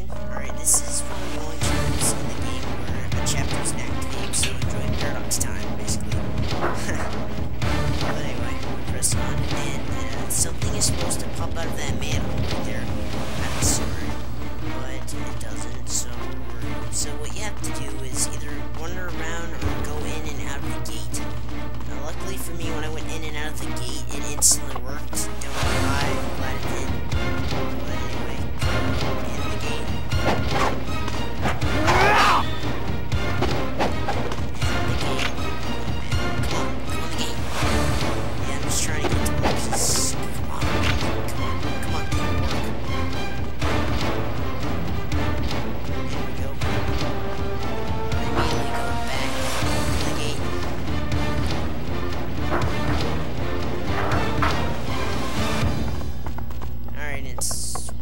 Alright, this is one of the only times in the game where a chapter is inactivated, so enjoy paradox time, basically. But anyway, we press on, and something is supposed to pop out of that manhole right there. I'm sorry, but it doesn't, so what you have to do is either wander around or go in and out of the gate. Now, luckily for me, when I went in and out of the gate, it instantly worked. Don't know why, I'm glad it did. But anyway, in the gate.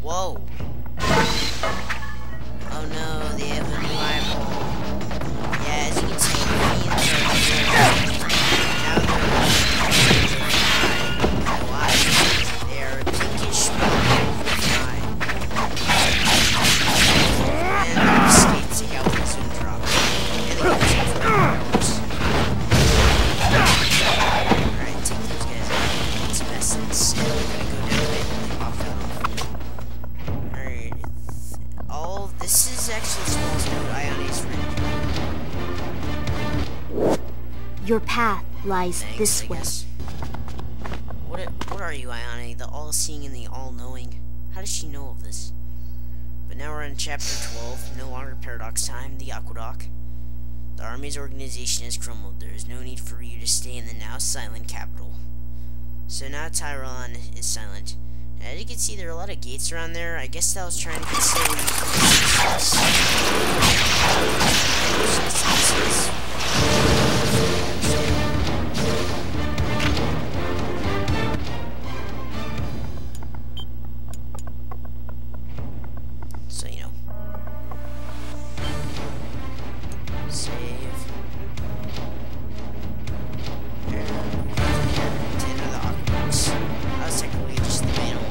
Whoa! Oh no, they have a new eyeball. Yeah, as you can see, the fiends are now they're alive. They are a pinkish eye. And their skates take out the zoom drop. And they go for hours. Alright, take those guys out. It's messes. And we're gonna go down and off out. This is actually the smallest node Ione's ridge. Your path lies this way. What are you, Ione? The all-seeing and the all-knowing. How does she know of this? But now we're in chapter 12. No longer paradox time. The aqueduct. The army's organization has crumbled. There is no need for you to stay in the now silent capital. So now Tyron is silent. As you can see, there are a lot of gates around there. I guess I was trying to consider so, you know. Save. To enter the aqueducts. That was technically just the manual.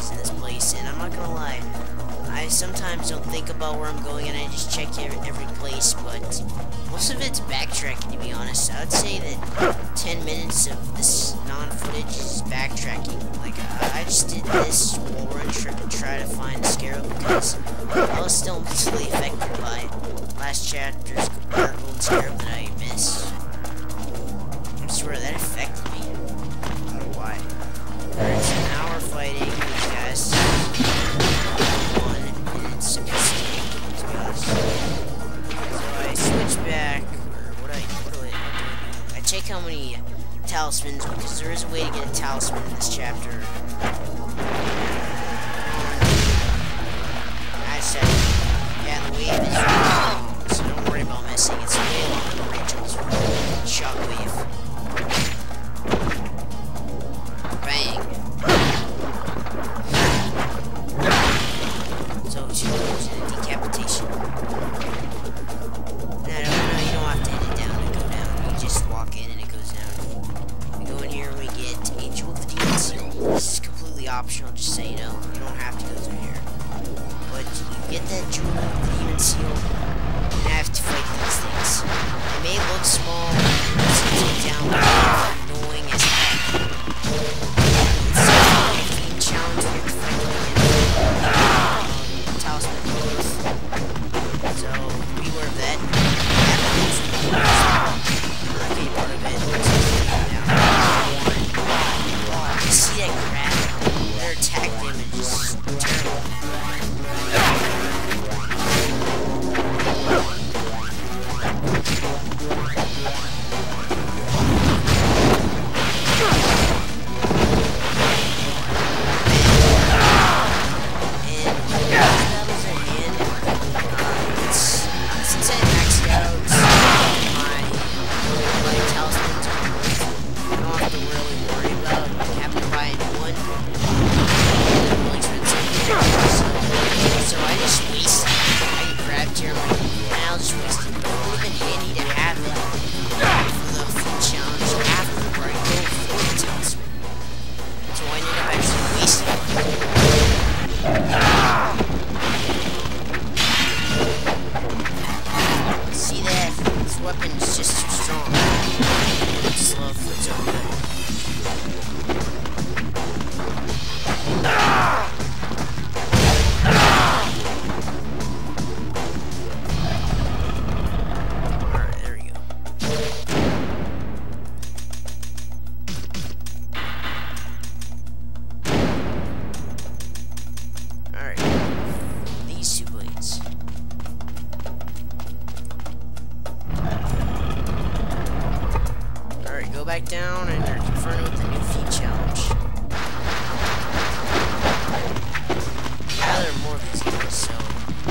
is in this place, and I'm not gonna lie, I sometimes don't think about where I'm going and I just check every place, but most of it's backtracking, to be honest. I would say that 10 minutes of this non-footage is backtracking. Like, I just did this while we're try to find the scarab because I was still mentally affected by last chapter's golden scarab that I missed. I swear that affected me. I don't know why. Alright, so now we're fighting these guys. And it's a mistake, to be honest. So I switch back, or what do I do? I check how many talismans, because there is a way to get a talisman in this chapter. I said, yeah, the wave is really long, so don't worry about missing. It's way longer than Rachel's shockwave. Bang. So 2 goes in a decapitation. No, you don't have to hit it down to go down. You just walk in and it goes down. We go in here and we get a jewel of the demon seal. This is completely optional, just so you know. You don't have to go through here. But you get that jewel of the demon seal, and I have to fight these things. They may look small, it's a take down, but they're annoying as heck. It's a 15 challenge we have to fight them again. Talisman growth. So, beware of that. That moves okay, part of it. You see that grab? Their attack damage is terrible. Back down and they're confronted with the new feat challenge. Now there are more of these guys, so I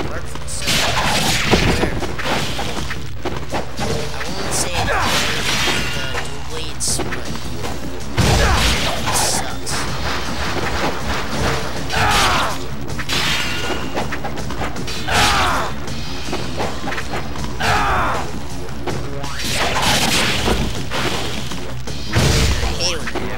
won't say it's better than the dual blades, but it sucks. I hate when that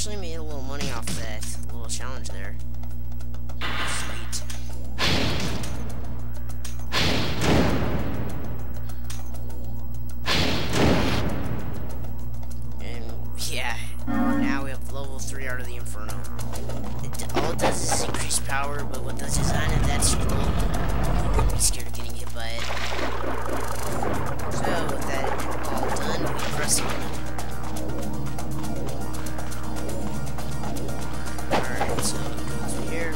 actually made a little money off that little challenge there. Sweet. And yeah, now we have level 3 Art of the Inferno. All it does is increase power, but with the design of that scroll, you wouldn't be scared of getting hit by it. So with that all done, we press on. Alright, so it goes through here.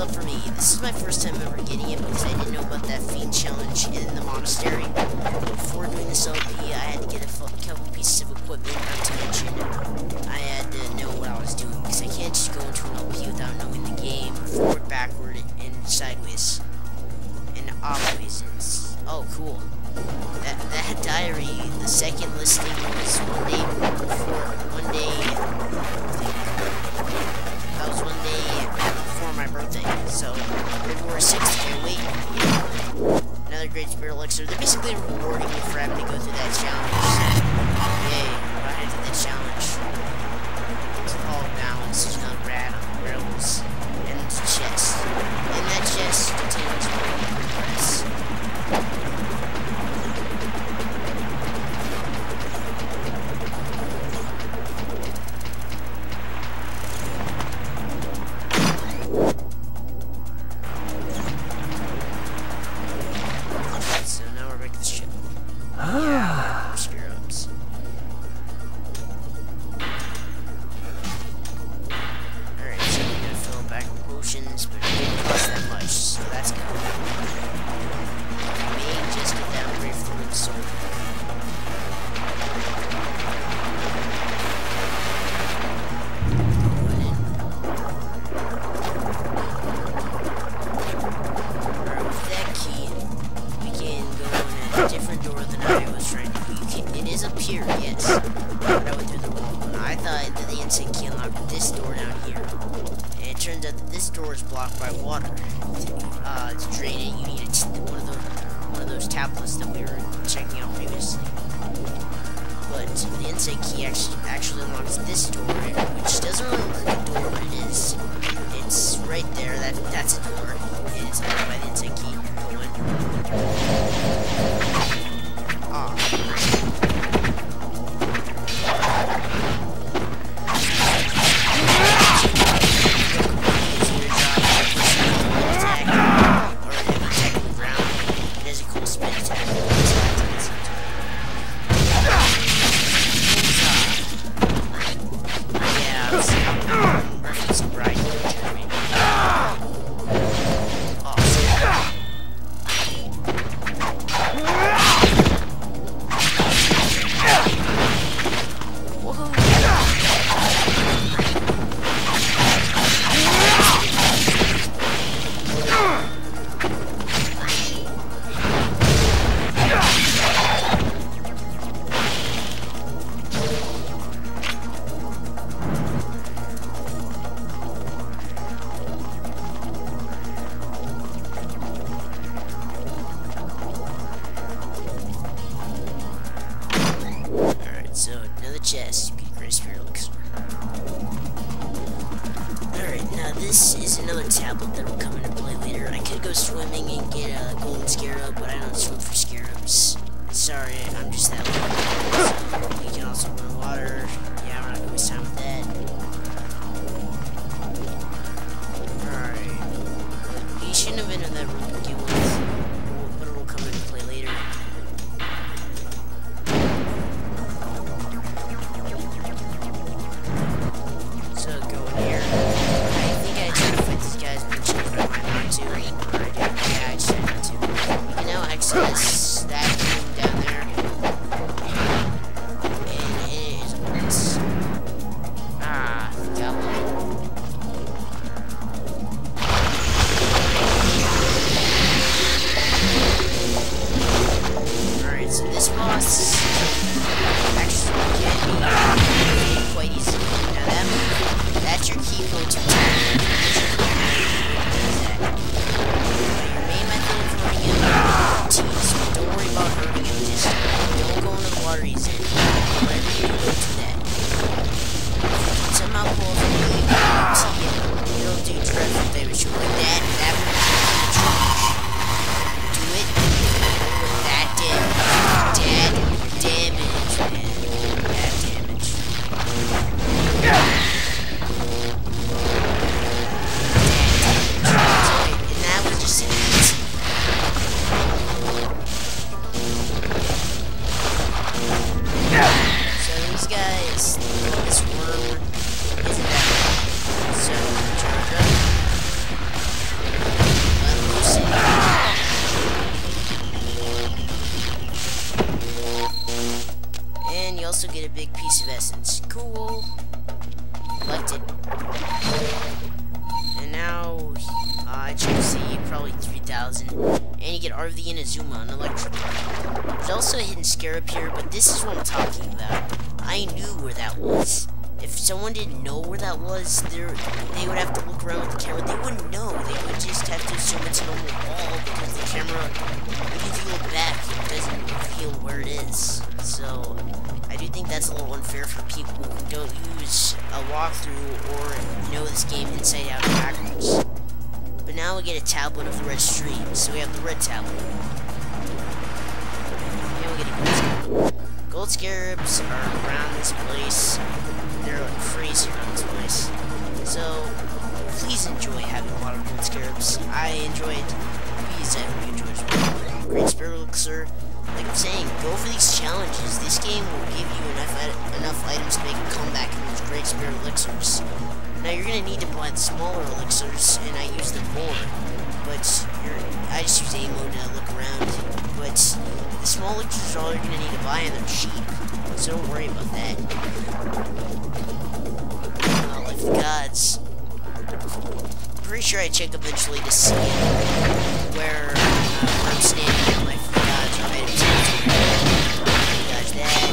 Up for me. This is my first time ever getting it because I didn't know about that fiend challenge in the monastery. Before doing this LP, I had to get a couple pieces of equipment, not to mention I had to know what I was doing because I can't just go into an LP without knowing the game forward, backward, and sideways. And opways. Oh, cool. That diary, the second listing was one day before, one day my birthday, so February 6th, can't wait. Yeah. Another great spirit elixir. They're basically rewarding me for having to go through that challenge. Yay, I did the challenge. It's all balanced, rails, and chest. And that chest contains one press. Blocked by water. To drain it, you need one of those tablets that we were checking out previously. But the insight key actually unlocks this door, which doesn't really look like a door, but it is. It's right there. That's a door. It is unlocked by the insight key. Go in. chest, you get great spirit elixir. Alright, now this is another tablet that will come into play later. I could go swimming and get a golden scarab, but I don't swim for scarabs. Sorry, I'm just that lucky. So, you can also run water. Yeah, we're not gonna waste time with that. Alright. You shouldn't have been in that room to begin with, but it will come into play later. So, go in here. I think I tried to fight these guys, but changed my mind not to. Or I did. Yeah, I decided not to. You can now access that room down there. And it is a mess. Ah, got one. Alright, so this boss actually can be quite easy. Now that's your key point to attack. Your main method of hurting him is tease. Don't worry about hurting him, just don't go into the water he's in. Whatever you do, don't do that. If you can somehow pull off a really good team, it'll do dreadful damage. Like that will do it with that damage, man. That damage. And that was just easy. So these guys, this worm isn't that bad. So charge up. Let loose it. And you also get a big piece of essence. Cool. Liked it. And now, I check to see probably 3,000. And you get RV and Azuma, an electric. There's also a hidden scarab here, but this is what I'm talking about. I knew where that was. If someone didn't know where that was, they would have to look around with the camera. They wouldn't know. They would just have to assume it's an old wall because the camera, even if you look back, it doesn't reveal where it is. So, I do think that's a little unfair for people who don't use a walkthrough or know this game inside out and backwards. But now we get a tablet of the red stream, so we have the red tablet. And we get a gold scarab. Gold scarabs are around this place. They're like crazy around this place. So, please enjoy having a lot of gold scarabs. I enjoyed. Please, I hope you enjoyed as well. Great spirit elixir. Like I'm saying, go for these challenges. This game will give you enough items to make a comeback in those great spirit elixirs. Now you're gonna need to buy the smaller elixirs, and I use them more. But I just use aim mode to look around. But the small elixirs are all you're gonna need to buy, and they're cheap. So don't worry about that. Like the gods. Pretty sure I check eventually to see where I'm standing in life. Dodge that.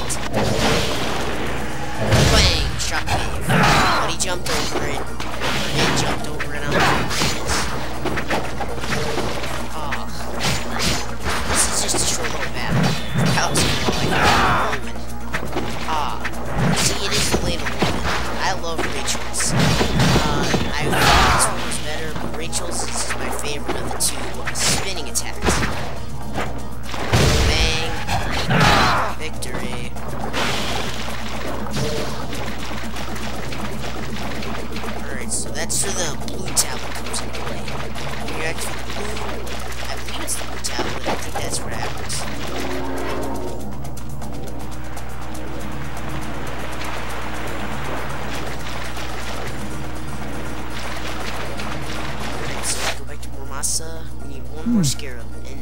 Bang! Shockwave. But he jumped over it. Or it jumped over it. I don't know what it is. Oh. This is just a short little battle. That was like see, it is the late woman. I love Rachel's. I thought this one was better, but Rachel's is my favorite of the two spinning attacks. Victory. Alright, so that's where the blue tablet comes into play. When you're actually the blue, I believe it's the blue tablet, I think that's what happens. Alright, so go back to Mormasa. We need one more scarab, and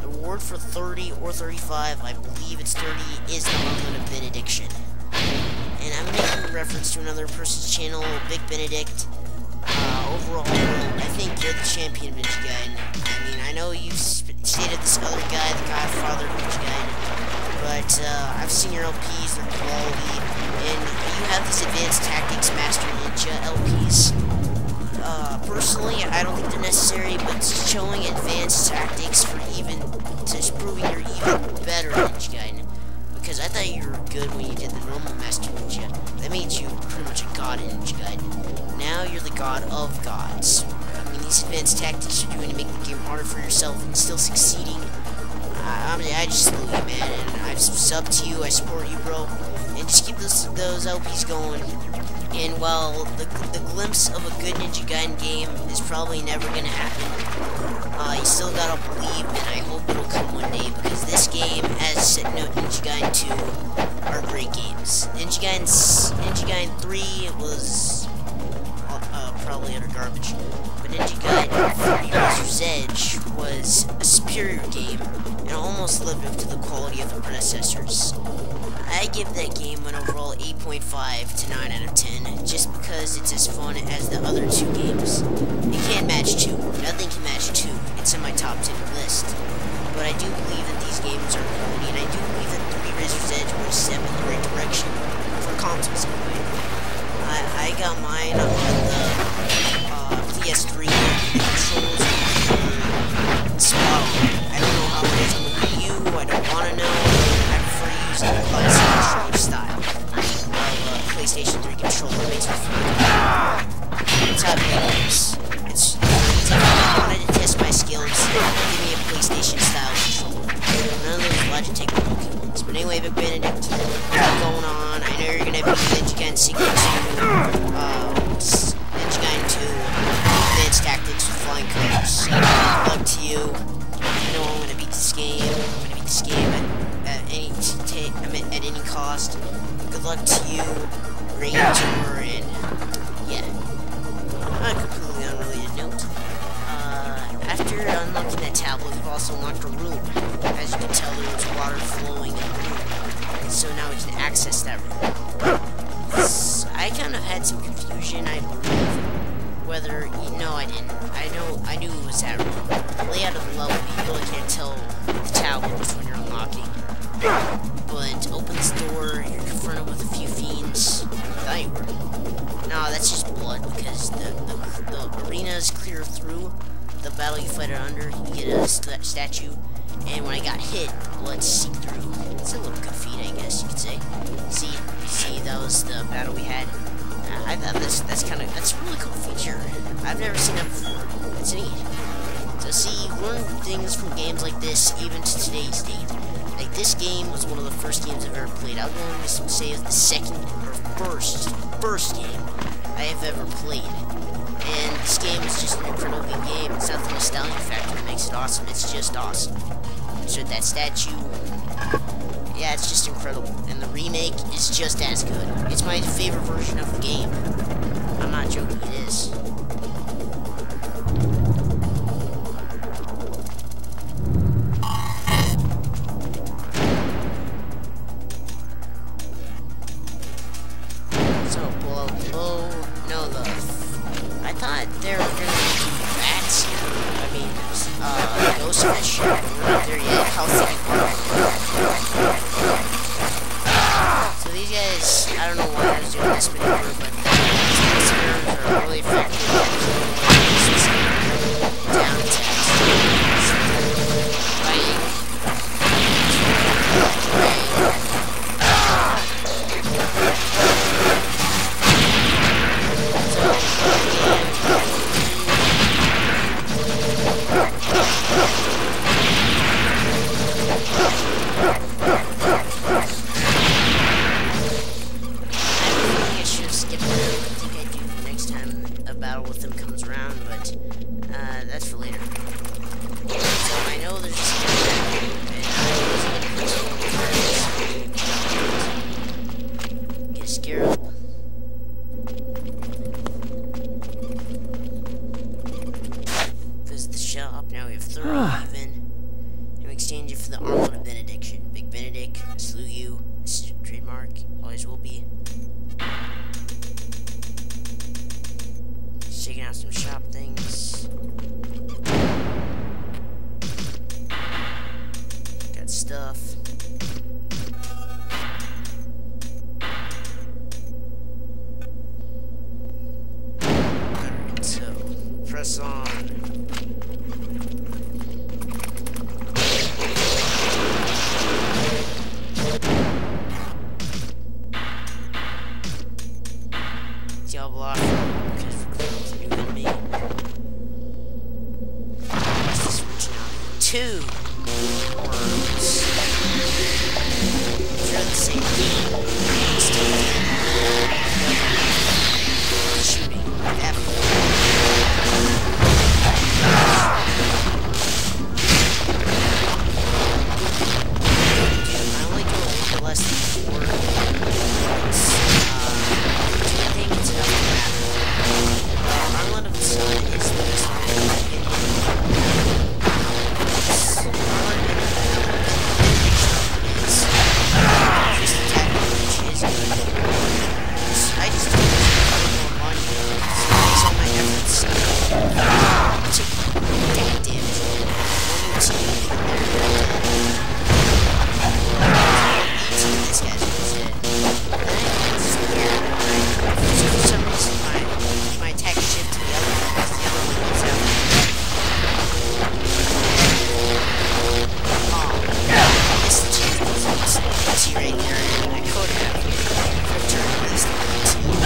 the reward for 30 or 35, I believe it's 30, is the Moment of Benediction. And I'm making a reference to another person's channel, Big Benedict. Overall, I think you're the champion, Ninja Gaiden. I mean, I know you've stated this other guy, the Godfather of Ninja Gaiden, but I've seen your LPs, they're quality, and you have these Advanced Tactics Master Ninja LPs. Personally, I don't think they're necessary, but showing advanced tactics for even, just proving you're even better at Ninja Gaiden. Because I thought you were good when you did the normal Master made you pretty much a god in Ninja Gaiden. Now you're the god of gods. I mean, these advanced tactics you're doing to make the game harder for yourself and still succeeding. I just salute you, man, and I've subbed to you, I support you, bro. And just keep those LPs going. And while the glimpse of a good Ninja Gaiden game is probably never gonna happen, you still gotta believe, and I hope it'll come one day, because this game, as Ninja Gaiden 2, are great games. Ninja Gaiden 3 was probably utter garbage, but Ninja Gaiden 3 Razor's Edge was a superior game, and almost lived up to the quality of the predecessors. I give that game an overall 8.5 to 9 out of 10, just because it's as fun as the other two games. It can't match 2. Nothing can match 2. It's in my top 10 list. But I do believe that these games are quality, and I do believe that 3 Razor's Edge was a step in the right direction for consoles anyway. I got mine on the PS3. The controls were spot on. I don't know how it is on the Wii U. I don't want to know. I prefer using the classic controller style of PlayStation 3 controller. It makes me feel good. It's how it games. It's if I wanted to test my skills, give me a PlayStation style controller. None of those Logitech bulky ones. But anyway, Big Benedict, what's going on? I know you're gonna be Ninja Gaiden Sequel 2, Ninja Gaiden 2, Advanced Tactics with Flying Colors. So, good luck to you. I know I'm gonna beat this game. I'm gonna beat this game at any cost. Good luck to you. Great tour, and yeah. On a completely unrelated note, after unlocking that tablet, we've also unlocked a room. As you can tell, there was water flowing in the room, and so now we can access that room. I kind of had some confusion, I believe, whether, no, I didn't. I knew it was that room. The layout of the level, you really can't tell the tablets when you're unlocking. But opens the door, you're confronted with a few fiends. Thought you were. No, that's just blood, because the arena is clear through. The battle you fight it under, you get a statue, and when I got hit, blood seeped through. It's a little good feat, I guess you could say. See, that was the battle we had. I thought that's a really cool feature. I've never seen that before. It's neat. So see, learn things from games like this, even to today's date. Like, this game was one of the first games I've ever played. I'll go on to say it was the second or first game I have ever played. And this game is just an incredible game. It's not the nostalgia factor that makes it awesome. It's just awesome. So that statue, yeah, it's just incredible. And the remake is just as good. It's my favorite version of the game. I'm not joking, it is. There are going to be rats here. I mean, ghost fish. We're not there yet. How thick so these guys, I don't know why I was doing this maneuver, but these maneuvers are really effective at down attacks. Fighting. That's for later. So I know there's just get a scarab. Visit the shop. Now we have 30 even. And we exchange it for the armlet of benediction. Big Benedict, I salute you. This is your trademark. Always will be. Just checking out some shop things. Stuff. Alright, so press on. level off because Cloud's new than me. What's this switch now? 2 worms. They're the same game. Still shooting like that. I only do a little bit less than 4. I think it's enough to matter. Armlet of the Sun is the best one in my opinion. Just attack which is good. I just do this for a little more money. So it makes all my efforts to take damage. When you team in there, this guy's almost dead. It's just weird. For some reason, my attack shift to the other one because the other one goes out. Oh, I missed the chance to use the right there, and I could have returned this to the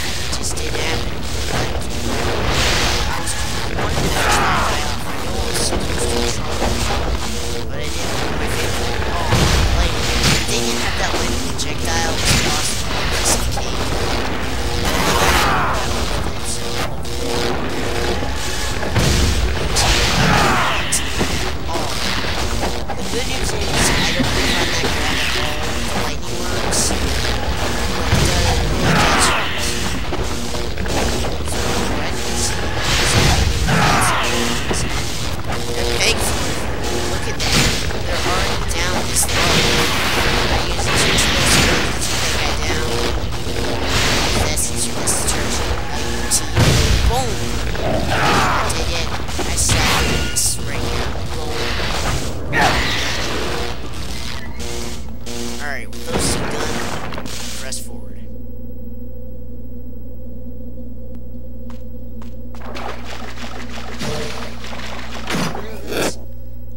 It just didn't happen. I was wanting to finish that guy off. I know I was supposed to control, but I didn't know my favorite. Oh, like, they didn't have that lightning projectile. It was awesome. The good news is I don't really find that grab at all with the lightning works. But they're big for it. Look at that. They're already down this low. I use the 2 spells to take that guy down. That's the detergent. Boom! I did it. I saw this right here. Boom. Alright, with those 2 done, press forward.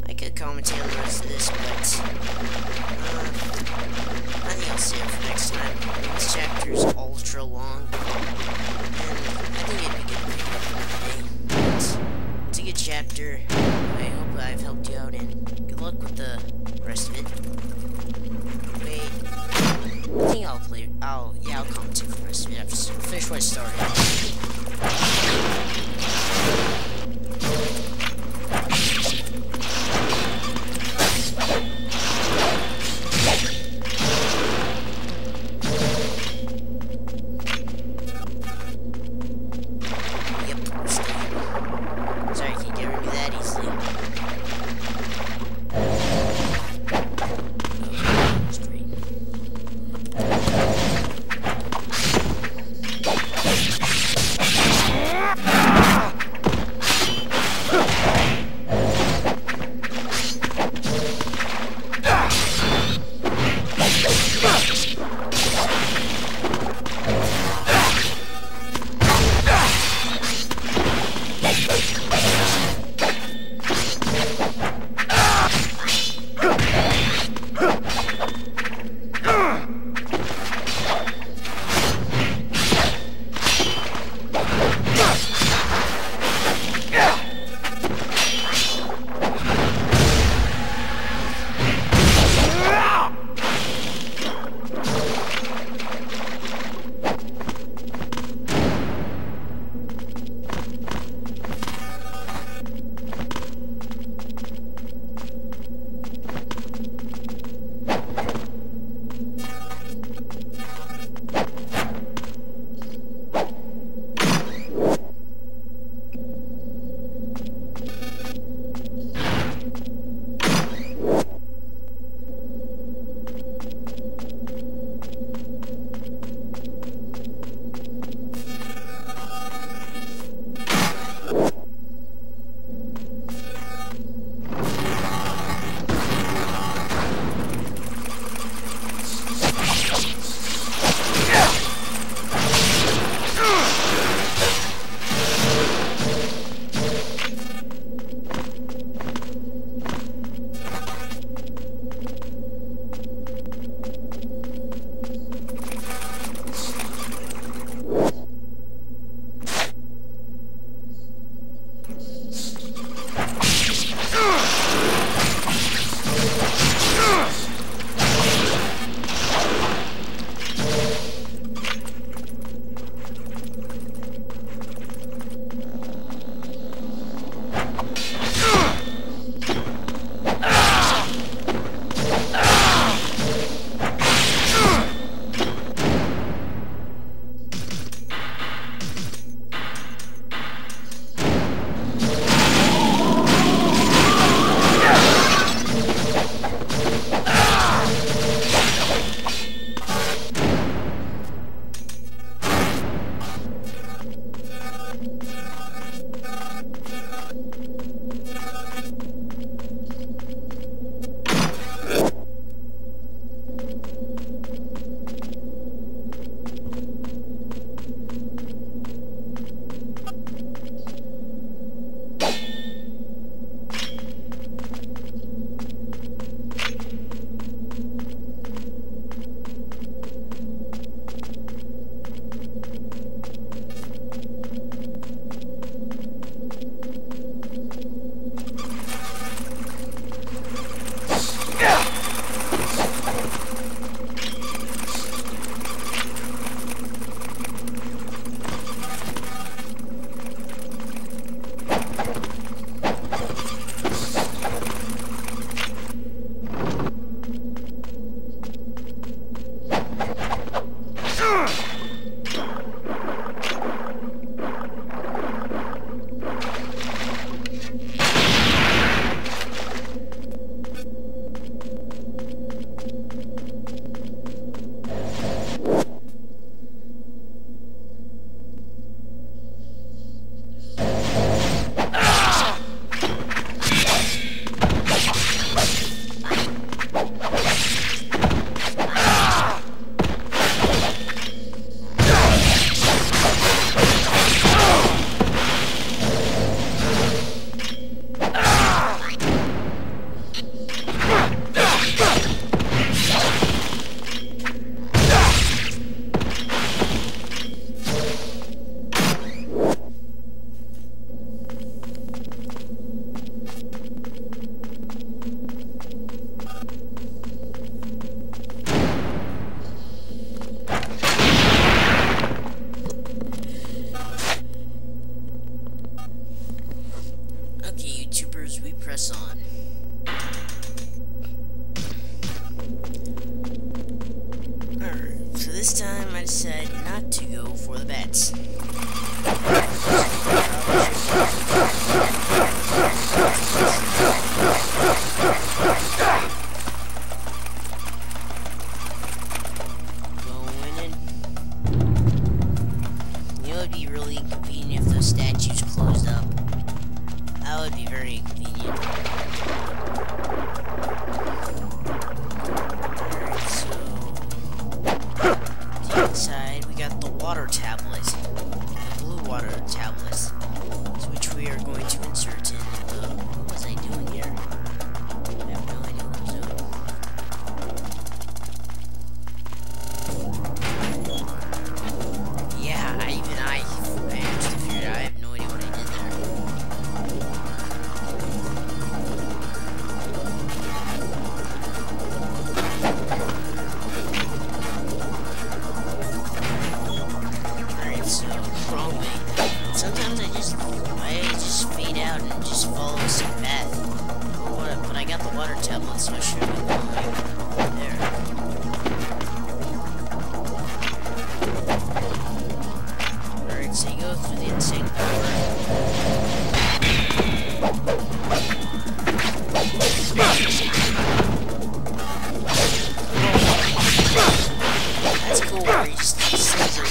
I could commentate on the rest of this, but I think I'll save it for next time. This chapter is ultra long, and I think it'd be good to pick up another day. But it's a good chapter. I hope I've helped you out, and good luck with the rest of it. Wait, I think I'll play. I'll commentate for the rest of it after finish what I started. time I decided not to go for the bats. Going in. You know, it would be really inconvenient if those statues closed up. That would be very inconvenient. Alright, so inside we got the water tablet. The blue water tablet. Which we are going to insert in what was I doing here? I have no idea what I was doing. Yeah, I actually figured out I have no idea what I did there. Alright, so wrong way. Sometimes I just fade out and just follow some path. But I got the water tablet, so I should be going there. Alright, so you go through the insane door. That's cool, where you just slings your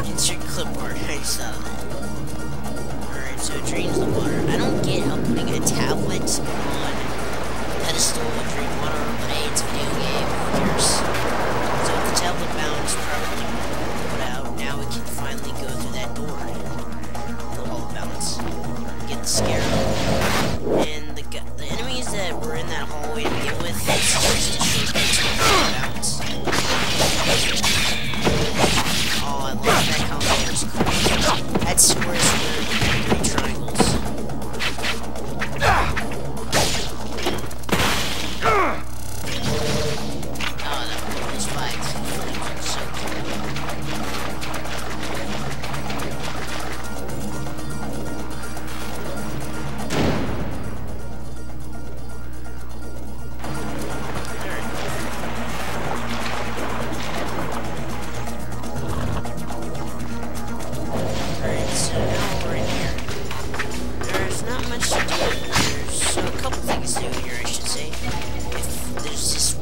Insert clipboard. I just thought of that. Alright, so it drains the water. I don't get how putting a tablet on a pedestal would drain water, but hey, it's a video game. Who cares? So if the tablet bounce properly put out, now we can finally go through that door. The wall of balance. Get the scarab. And the enemies that were in that hallway to begin with, it's just a shortcut to the wall of balance. Oh, I love that combination. It's cool. That's square, square, three triangles. Oh, that was flags. So cool.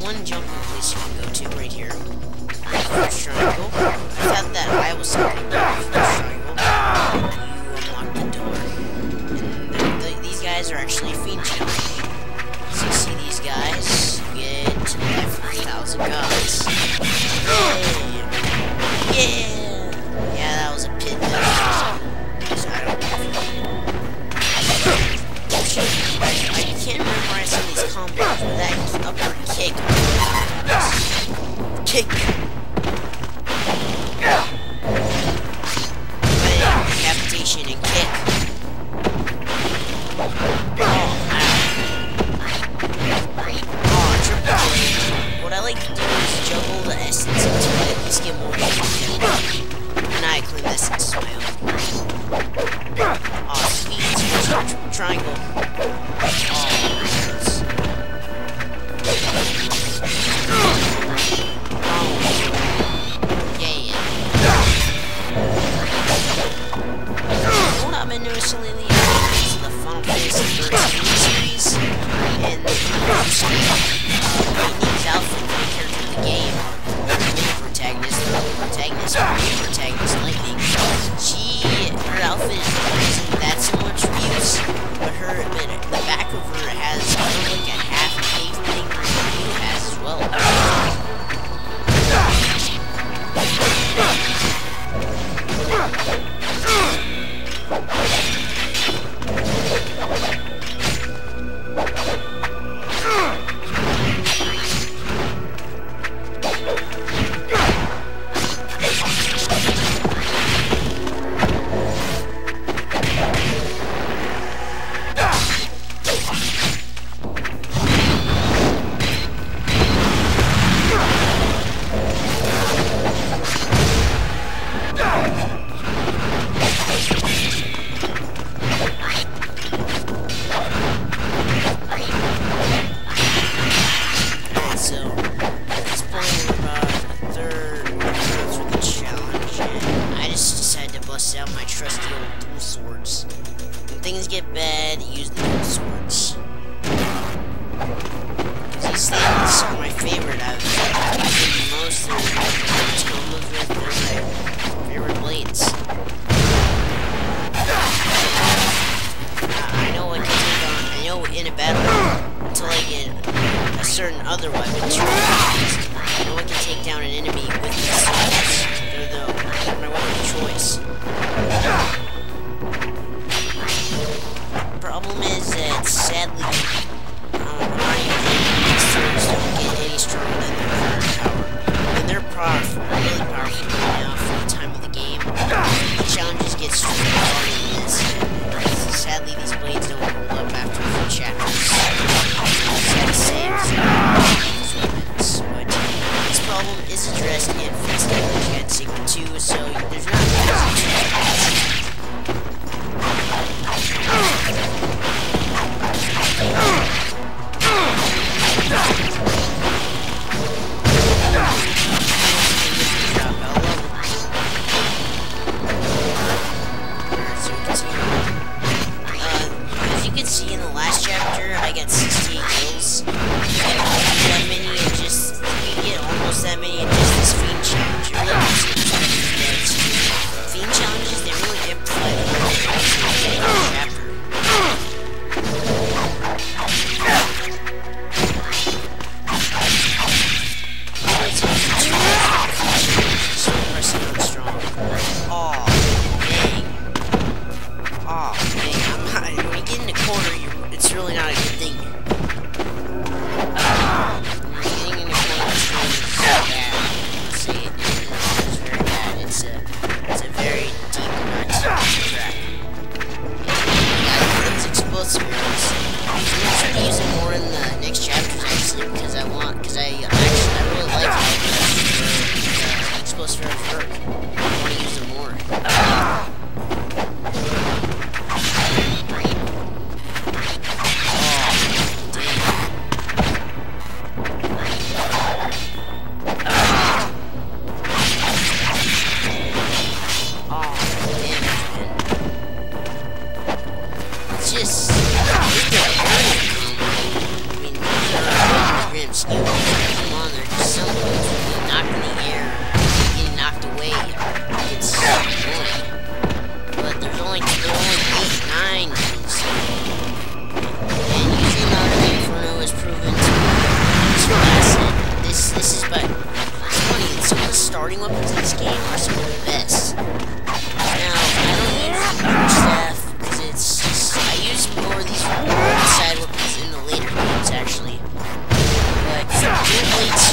One jumping place you can go to right here. First triangle. I thought that I was starting with first triangle. You unlock the door. And these guys are actually fiend challenge. So you see these guys, you get to the life of 1,000 gods. Yeah! Yeah, that was a pit that because I don't I can't memorize some of these combos, but that upper kick. Kick. Decapitation and kick. Oh, triple blade. What I like to do is juggle the essence into it. Let's get more and I clean this into my own. Oh, sweet. Triple triangle. Lately, is the Final Fantasy series, and the unique outfit for the character of the game. The protagonist, main protagonist, Lightning. Her outfit isn't that so much things get bad, use the dual swords. These things are my favorite. I've used most of the combos with. They're my favorite blades. I know I can take on. I know in a battle until I get a certain other weapon to use. I know I can take down an enemy with these swords. They're my weapon of choice. The problem is that sadly, these swords don't get any stronger than their current power. And they're powerful, really powerful right now for the time of the game. The challenges get stronger than this. Sadly, these blades don't hold up after a few chapters. Sad to say, these weapons. But this problem is addressed in Fixed Gaiden Sigma 2, so there's not much. As you can see in the last chapter, I got 68 kills. You can get that many and just almost that many in just this Fiend challenge. It really makes it Fiend challenges, they really amplify the whole chapter. It's really not a good thing. Getting in the corner is bad. See, it's very bad. It's a very deep track. Yeah, it's explosive rounds. I'm gonna try to use it more in the next chapters actually because I really like how explosive rounds work. I want to use them more. Starting weapons in this game are some of the best. Now, I don't use the staff because it's just, I use more of these side weapons in the later games actually. But good blades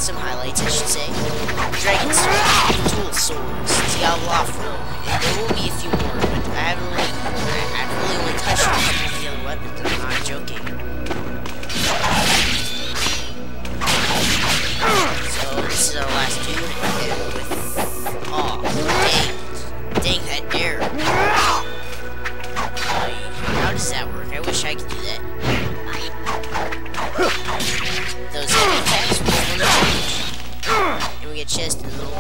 some highlights I should say. Dragon Sword, Dual Swords, Diabolofro, and there will be a few more, but I've really only touched on a couple of the other weapons, I'm not joking. So this is our last dude, and with dang that air. How does that work? I wish I could do that. Those heavy attacks will change. And we get chest in the middle.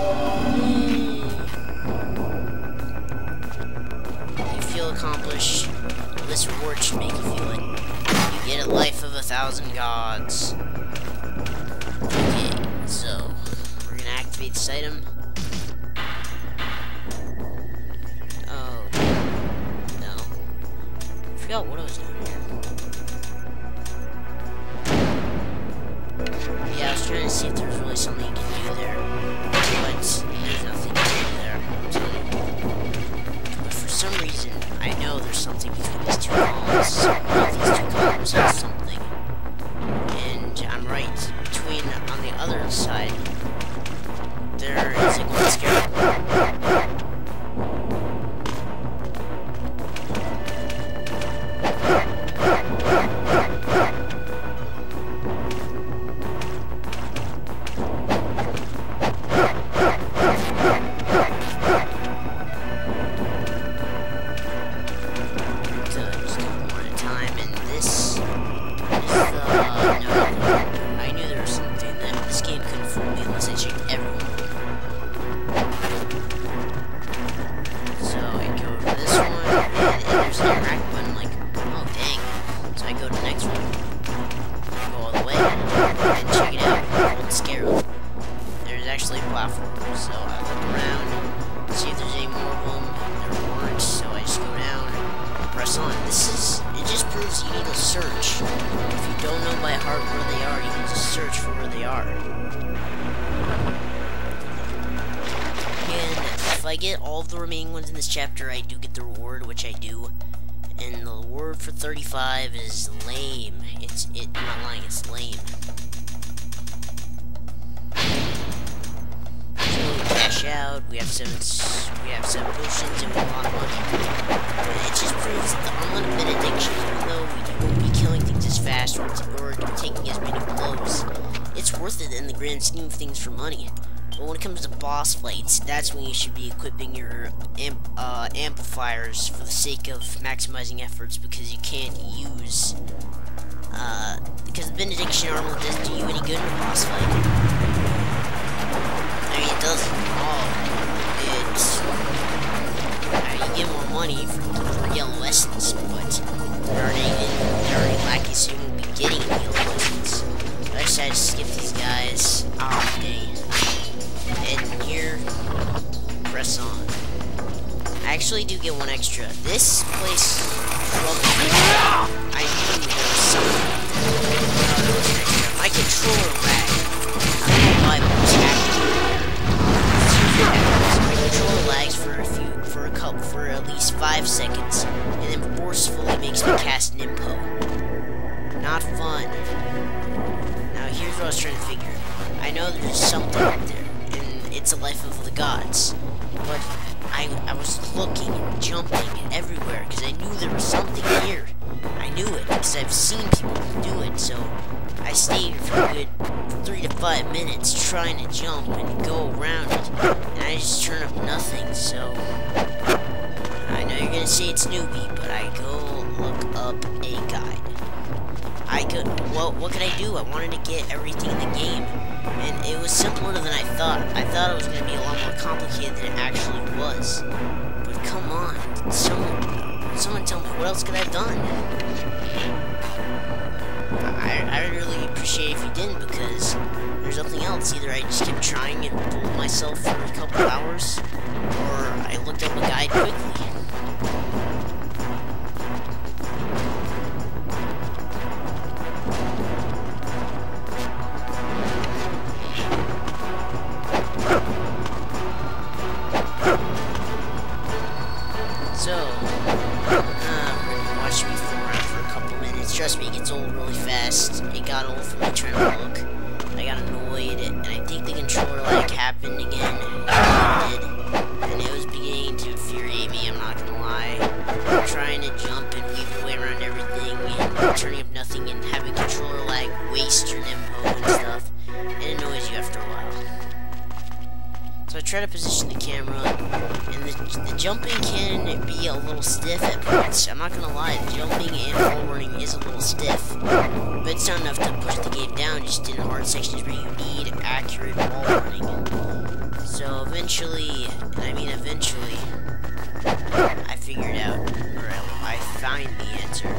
You feel accomplished. Well, this reward should make you feel it. You get a life of 1,000 gods. Okay, so we're gonna activate this item. Oh no. I forgot what I was doing here. Yeah, I was trying to see if there was really something you can do there. But there's nothing to do there, I'm telling you. But for some reason, I know there's something between these two columns. These two columns have something. And I'm right. On the other side, there is a gold scarab. Just one at a time, and this I get all of the remaining ones in this chapter, I do get the reward, which I do. And the reward for 35 is lame. I'm not lying, it's lame. So we cash out, we have seven potions, and we have a lot of money. And it just proves that the unlimited addiction, even though we won't be killing things as fast or taking as many blows, it's worth it in the grand scheme of things for money. But when it comes to boss fights, that's when you should be equipping your amplifiers for the sake of maximizing efforts, because you can't use, because the benediction armor doesn't do you any good in a boss fight. I mean, it doesn't at all. You get more money for yellow essence, but they're already lacking, so you won't be getting any yellow essence. So I decided to skip these guys. Oh, dang. And here, press on. I actually do get one extra. This place, I knew there was something. My controller lagged. I don't know why, but it was active. My controller lags for at least 5 seconds, and then forcefully makes me cast Nimpo. Not fun. Now here's what I was trying to figure. I know there's something out there. It's a life of the gods, but I was looking and jumping everywhere because I knew there was something here. I knew it because I've seen people do it, so I stayed for a good 3 to 5 minutes trying to jump and go around it, and I just turn up nothing. So I know you're gonna say it's newbie, but I go look up a guide. What could I do? I wanted to get everything in the game, and it was simpler than I thought. I thought it was going to be a lot more complicated than it actually was. But come on, someone tell me, what else could I have done? I'd really appreciate it if you didn't, because there's nothing else. Either I just kept trying and fooled myself for a couple hours, or I looked up a guide quickly. Trust me, it gets old really fast. It got old for me trying to look. I got annoyed, and I think the controller lag happened again. It did, and it was beginning to infuriate me, I'm not gonna lie. Trying to jump and weave your way around everything, and turning up nothing, and having controller lag waste your Nimpo and stuff. It annoys you after a while. So I try to position the camera, and the jumping can be a little stiff at points. I'm not gonna lie, the jumping and wall running is a little stiff, but it's not enough to push the game down, just in hard sections where you need accurate wall running. So eventually, I figured out, or I find the answer.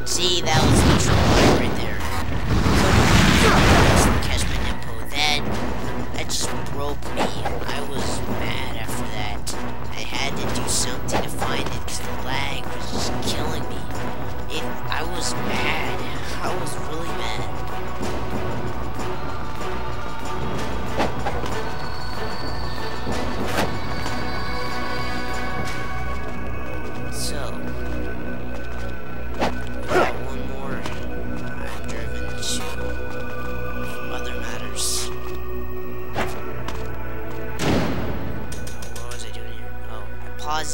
See, that was the trouble right there. Couldn't catch my Nimpo. That just broke me. I was mad after that. I had to do something to find it because the lag was just killing me. I was mad. I was really mad.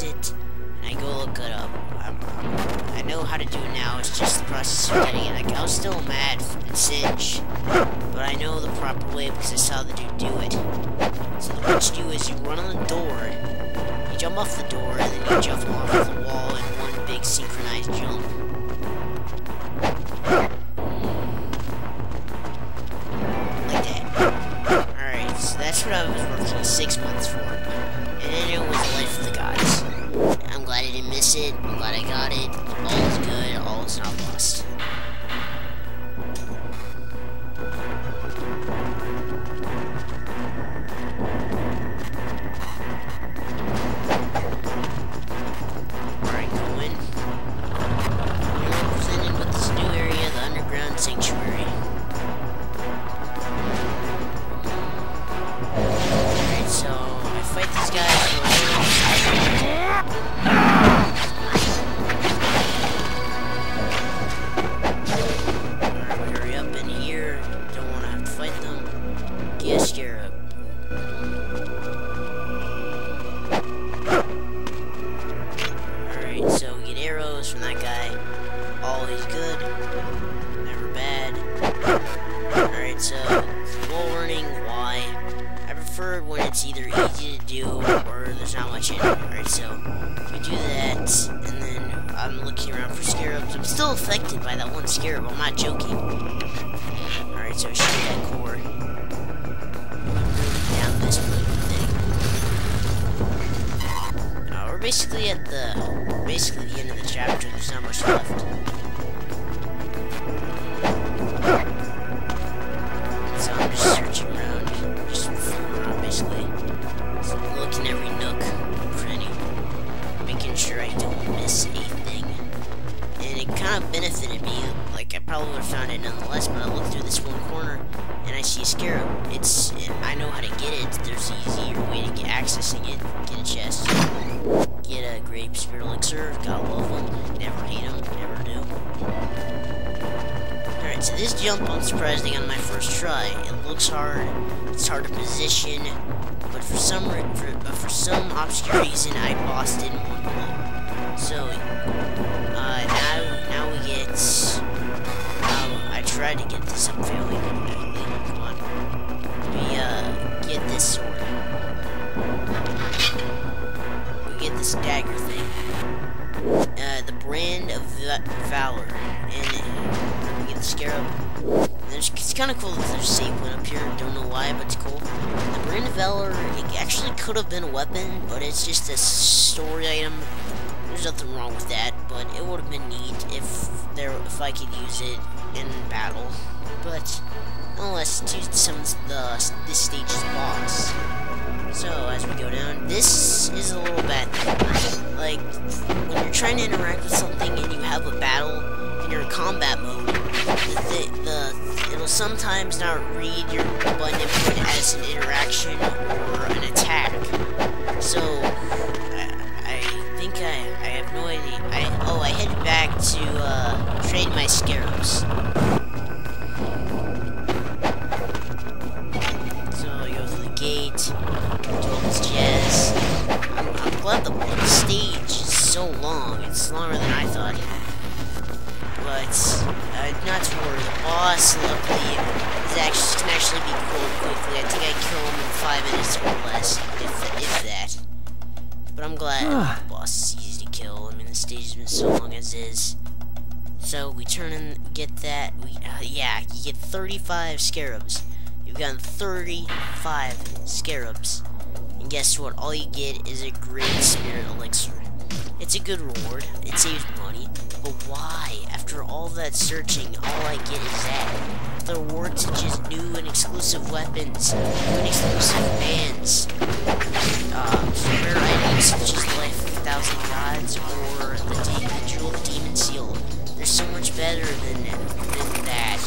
It, and I go look it up. I know how to do it now, it's just the process process of getting it. Like, I was still mad and singed, but I know the proper way because I saw the dude do it. So what you do is you run on the door, you jump off the door, and then you jump off the wall in one big synchronized jump. Like that. Alright, so that's what I was working 6 months for. And then it was Life of the Gods. I'm glad I didn't miss it. I'm glad I got it. All is good. All is not lost. Alright, going. We're presented with this new area, the Underground Sanctuary. Alright, so I fight these guys for a little. From that guy. Always good. Never bad. Alright, so while learning why, I prefer when it's either easy to do or there's not much in it. Alright, so we do that, and then I'm looking around for scarabs. I'm still affected by that one scarab, I'm not joking. Alright, so I shoot that core. Down this thing. We're basically at the end of the chapter. There's not much left. So I'm just searching around, just fooling around basically. So looking every nook, cranny, making sure I don't miss anything. And it kind of benefited me. Like I probably would have found it nonetheless, but I look through this one corner and I see a scarab. I know how to get it. There's an easier way to get accessing it. Get a chest. Get a grape spirit elixir, gotta love them, never hate them, never do. Alright, so this jump, unsurprising on my first try. It looks hard, it's hard to position, but for some obscure reason, I bossed it in one blow. So, now we get, I tried to get this, I'm failing, come on. We, get this sword. Get this dagger thing. The brand of valor. And we get the scarab. It's kind of cool that there's a save point up here. Don't know why, but it's cool. The brand of valor, it actually could have been a weapon, but it's just a story item. There's nothing wrong with that, but it would have been neat if I could use it in battle. But nonetheless, to this stage's boss. So, as we go down, this is a little bad thing. Like, when you're trying to interact with something and you have a battle and you're in combat mode, it'll sometimes not read your button input as an interaction or an attack. So, I think I have no idea. I headed back to, trade my scarabs. So, I go through the gate. Jazz. I'm glad the stage is so long. It's longer than I thought. But not to worry. The boss, luckily, can actually be killed quickly. I think I kill him in 5 minutes or less, if that. But I'm glad the boss is easy to kill. I mean, the stage has been so long as is. So we turn and get that. Yeah, you get 35 scarabs. You've gotten 35 scarabs. And guess what? All you get is a great spirit elixir. It's a good reward. It saves money. But why? After all that searching, all I get is that. The reward to just new and exclusive weapons, new and exclusive bands, rare items such as Life of 1,000 Gods or the Jewel of Demon Seal. They're so much better than that.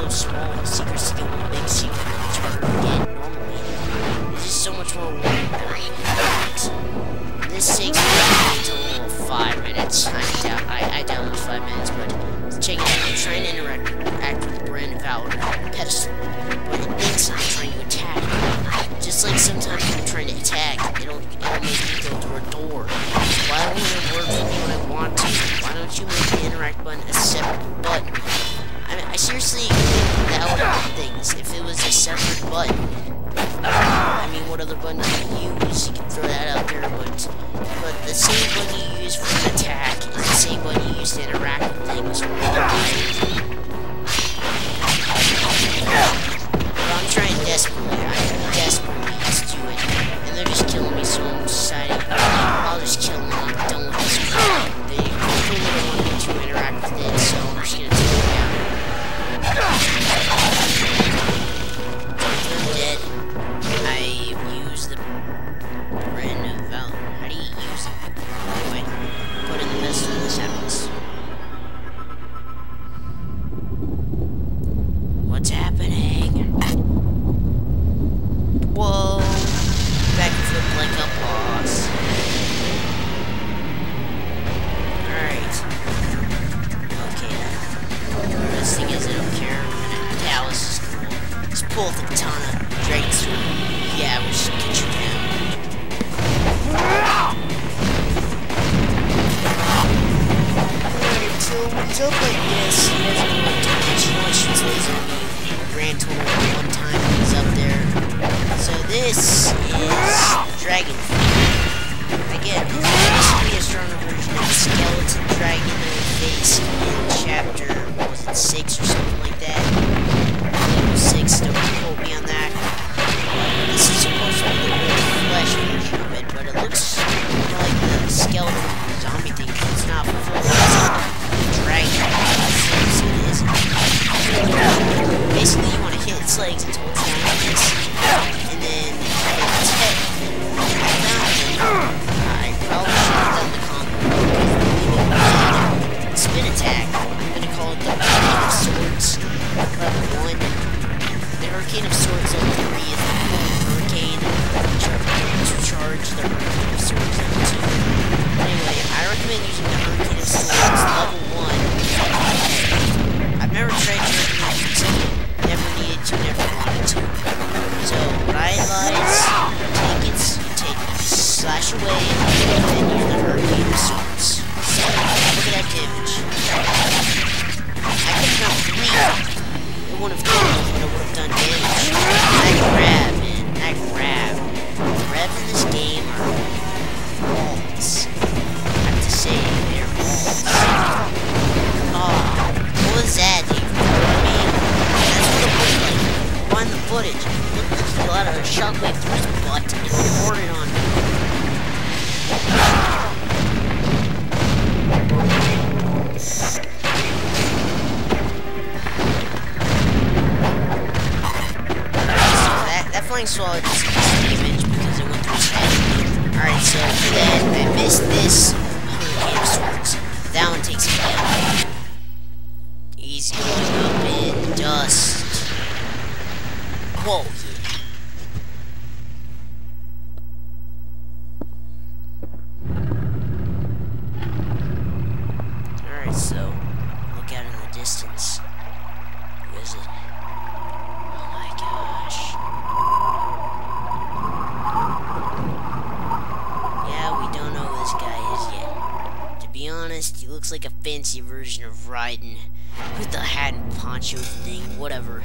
Small secrets to get one big secret, it's harder to get normally. It's just so much more rewarding than this takes me until 5 minutes. I doubt it's 5 minutes, but check it out. I'm trying to interact with the brand of valor pedestal, but it thinks I'm trying to attack. Just like sometimes when I'm trying to attack, it'll make me go through a door. Why won't it interact button a separate button. I seriously think that would help things if it was a separate button. I mean, what other button can you use? You can throw that out there, but the same button you use for an attack is the same button you use to interact with things. But I'm trying desperately. I desperately to do it, and they're just killing me. So I'm deciding I'll just kill them. I'm done with this crap. They clearly don't want me to interact with it, so I'm just gonna take them down. They're dead. I use the Ren of Valor. How do you use it? Anyway, put in the best of this happens. What's happening? Whoa! Backflip like a boss. Alright. Okay then. This thing is, I don't care. Dallas is cool. Just pull the katana. Dragon sword. Yeah, we'll just get you down. Alright, so it's up like this. He doesn't do like damage. He only shoots laser at me. Grand total one time he's up there. So this is Dragon. Again, it's basically a stronger version of the skeleton dragon that we faced in chapter, what was it, 6 or something like that? I think it was 6, don't quote me on that. This is supposed to be the real flesh version of it, but it looks more like the skeleton zombie thing. It's not full dragon. So it isn't. Basically, you want to hit its legs until it's down like this, and then hit its head. I probably should have done the combo. Spin attack. I'm gonna call it the Hurricane of Swords. Level 1. The Hurricane of Swords level 3 is the full Hurricane. To charge the Hurricane of Swords level 2. Anyway, I recommend using the Hurricane of Swords level 1. I've never tried Hurricane of Swords. Never needed to, never wanted to. So, what I advise, slash away, and then use the Hurricane of Swords. So, look at that damage. I could have done 3. It wouldn't have killed me, but it would have done damage. That grab, man. That grab. Grabs in this game are balls. I have to say, they're balls. Oh, what was that, dude? That's what the footage. Find the footage. Look, he let a shockwave through his butt and recorded on me. That flying swallow just damage because it went through his head. Alright, so then I missed this Hurricane of Swords. That one takes him down. He's going up in dust. Whoa. Alright, so look out in the distance. Who is it? Oh my gosh. Yeah, we don't know who this guy is yet. To be honest, he looks like a fancy version of Gaiden with the hat and poncho thing, whatever.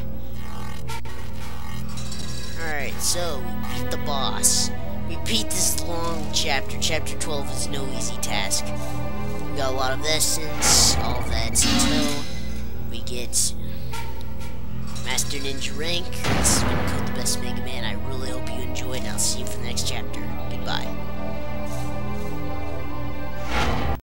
Alright, so we beat the boss. We beat this long chapter. Chapter 12 is no easy task. We got a lot of essence, all of that until we get Master Ninja rank. This has been Code the Best Mega Man. I really hope you enjoyed, and I'll see you for the next chapter. Goodbye.